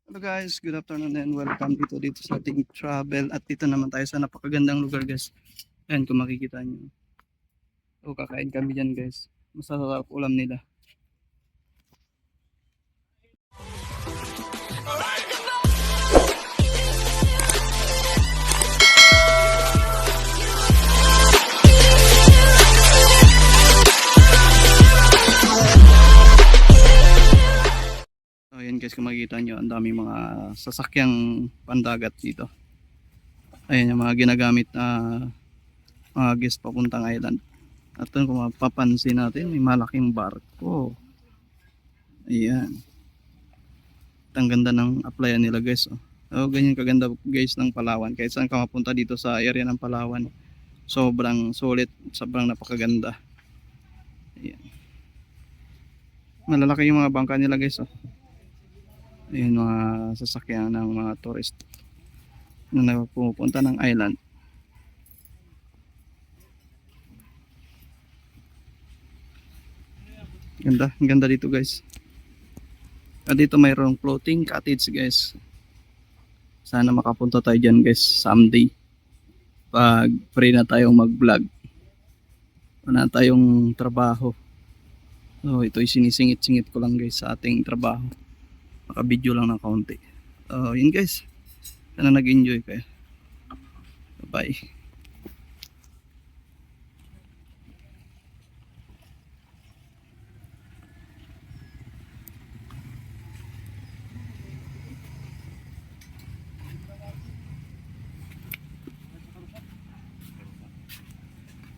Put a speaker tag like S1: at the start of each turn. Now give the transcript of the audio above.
S1: Hello guys, good afternoon and welcome dito sa ating travel at dito naman tayo sa napakagandang lugar guys. Ayan kung makikita nyo. So kakain kami dyan guys. Masarap ulam nila. So ayan guys, kung makikita nyo, ang dami mga sasakyang pandagat dito. Ayan yung mga ginagamit na mga guest papuntang island. At kung mapapansin natin, may malaking barko. Ayan. Ang ganda ng applyan nila guys. Oh, ganyan kaganda guys ng Palawan. Kahit saan ka mapunta dito sa area ng Palawan, sobrang sulit, sobrang napakaganda. Ayan. Malalaki yung mga bangka nila guys. Ayan, mga sasakyan ng mga tourist na pumupunta ng island. Ganda, ganda dito guys. At dito mayroong floating cottage guys. Sana makapunta tayo dyan guys someday. Pag free na tayong mag-vlog. Wala tayong trabaho. So ito'y sinisingit-singit ko lang guys sa ating trabaho. Maka-video lang ng kaunti. Yun guys. Sana nag-enjoy kayo. Bye.